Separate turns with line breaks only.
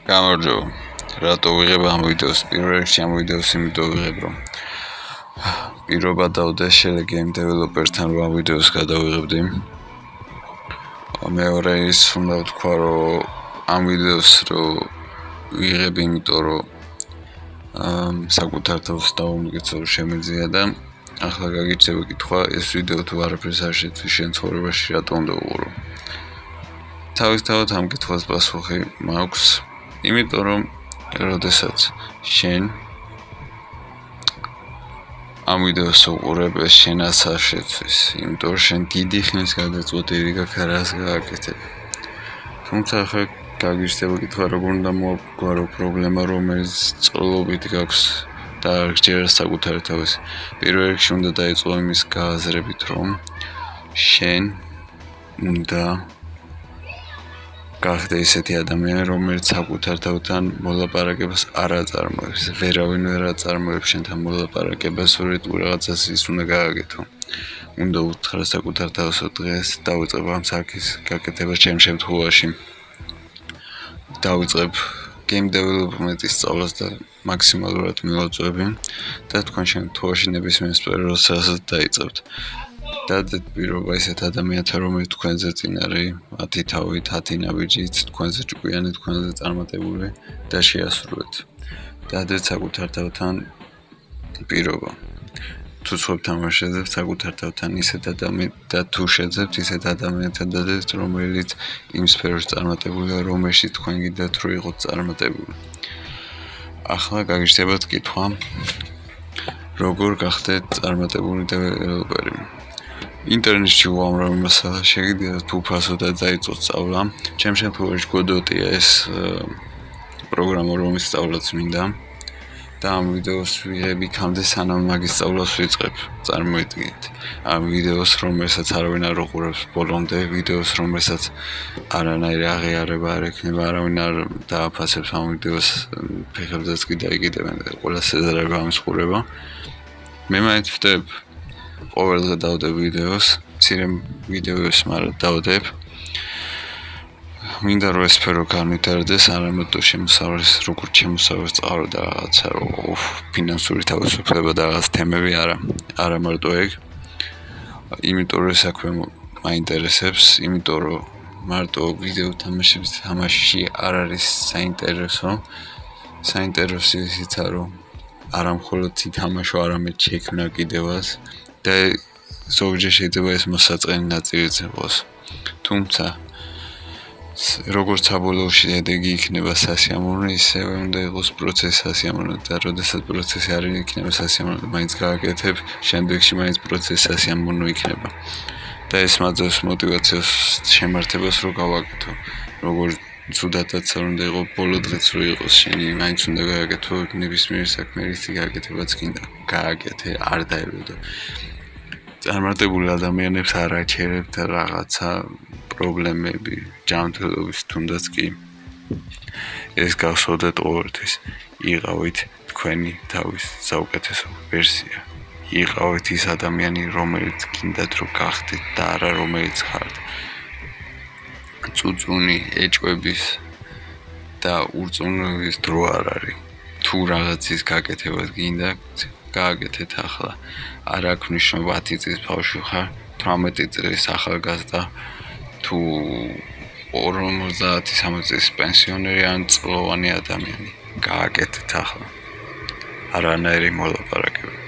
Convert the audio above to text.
გამარჯობა. რატო ვიღებ ამ ვიდეოს? პირველ რიგში ამ ვიდეოს იმიტომ ვიღებ, რომ პირობა დავდეს შენ game developer-თან რომ ამ ვიდეოს გადავიღებდი. მეორე ის უნდა ვთქვა, რომ ამ ვიდეოს რომ ვიღებ, იმიტომ რომ საკუთარ თავს დავუმტკიცო რომ შემიძლია და ახლა გაგიჩნდება კითხვა, ეს ვიდეო თუ არაფერს არ შეცვლის შენ ცხოვრებაში, რატო უნდა უყურო? თავისთავად ამ კითხვას პასუხი მაქვს, იმიტომ რომ როდესაც შენ ამ ვიდეოს უყურებ, ეს შენაც არ შეცვლის, იმიტომ რომ შენ დიდი ხნის გადაწყვეტილი გაქვს რას გააკეთებ. თუმცა ახლა გაგიჩნდება კითხვა, როგორ უნდა მოვგვარო პრობლემა, რომელიც წლობით გაქვს და არ გჯერა საკუთარი თავის. პირველ რიგში უნდა დაიწყო იმის გააზრებით, რომ შენ უნდა გახდე ისეთი ადამიანი, რომელიც საკუთარ თავთან მოლაპარაკებას არ აწარმოებს. ვერავინ ვერ აწარმოებს შენთან მოლაპარაკებას, როცა რაღაცას ის უნდა გააკეთო. უნდა უთხრა საკუთარ თავს, რომ დღეს დავიწყებ ამ საქმის გაკეთებას ჩემ შემთხვევაში. დავიწყებ game development-ის სწავლას და მაქსიმალურად მივაწვევი და თქვენ შემთხვევაში ნებისმიერ სფეროს რასაც დაიწყებთ. დადეთ პირობა ისეთ ადამიანთან, რომელიც თქვენზე წინ არის, 10 თავით, 10 ნაბიჯით, თქვენზე ჭკვიანი, თქვენზე წარმატებული და შეასრულეთ. დადეთ საკუთარ თავთან პირობა. თუ სხვებთან არ შეძებთ საკუთარ თავთან ისეთ ადამიანთან და თუ შეძებთ ისეთ ადამიანთან დადეთ, რომელიც იმ სფეროში წარმატებულია, რომელშიც თქვენ გინდათ რომ იყოთ წარმატებული. ახლა გაგიჩნდებათ კითხვა, როგორ გახდეთ წარმატებული დეველოპერი. ინტერნეტში უამრავი მასალა შეგიძლიათ უფასო და დაიწყოთ სწავლა. ჩემ შემთხვევაში Godot-ია ეს პროგრამა, რომლის სწავლაც მინდა. და ამ ვიდეოს ვიღებ იქამდე სანამ მაგის სწავლას ვიწყებ. წარმოიდგინეთ. ამ ვიდეოს, რომელსაც არავინ არ უყურებს ბოლომდე, ვიდეოს, რომელსაც არანაირი აღიარება არ ექნება, არავინ არ დააფასებს ამ ვიდეოს ფეხებსაც კი დაიკიდებენ და ყველას ეძრება ამის ყურება. მე მაინც ვხდებ ყოველდღე დავდებ ვიდეოს, მცირე ვიდეოს, მაგრამ დავდებ. მინდა რომ ეს სფერო განვითარდეს, არამედ შემოსავლის, როგორც შემოსავლის წყარო და რაღაცა რომ ფინანსური თავისუფლება და რაღაც თემები არა მარტო ეგ. იმიტომ რომ საქმე მაინტერესებს, იმიტომ რომ მარტო ვიდეო თამაში არ არის საინტერესო. საინტერესო ისიც რომ არა მხოლოდ ითამაშო, არამედ შექმნა კიდევაც და ზოგჯერ შეიძლება ეს მოსაწყენი ნაწილიც იყოს. თუმცა როგორც საბოლოო შედეგი იქნება სასიამოვნო, ისევე უნდა იყოს პროცესი სასიამოვნო და როდესაც პროცესი არ იქნება სასიამოვნო, მაინც გააკეთებ, შემდეგში მაინც პროცესი სასიამოვნო იქნება. და ეს მაძლევს მოტივაციას შემართებას რომ გავაკეთო. როგორც ცუდადაც არ უნდა იყოს, ბოლო დღეც რო იყოს შენი, მაინც უნდა გააკეთო ნებისმიერ საქმე, რისი გააკეთებაც გინდა. გააკეთე, არ დაელოდო. წარმატებული ადამიანებს არ აჩერებთ რაღაცა პრობლემები, ჯანმრთელობის თუნდაც კი ეს გახსოვდეთ ყოველთვის. იყავით თქვენი თავის საუკეთესო ვერსია. იყავით ის ადამიანი, რომელიც გინდათ რომ გახდეთ და არა რომელიც ხართ. წუწუნი, ეჭვების და ურწმუნოების დრო არ არის. თუ რაღაცის გაკეთებას გინდა, გააკეთეთ ახლა. არ აქვს მნიშვნელობა 10 წლის ბავშვი ხარ, 18 წლის ახალგაზრდა, თუ 50-60 წლის პენსიონერი ან წლოვანი ადამიანი. გააკეთეთ ახლა. არანაირი მოლაპარაკება.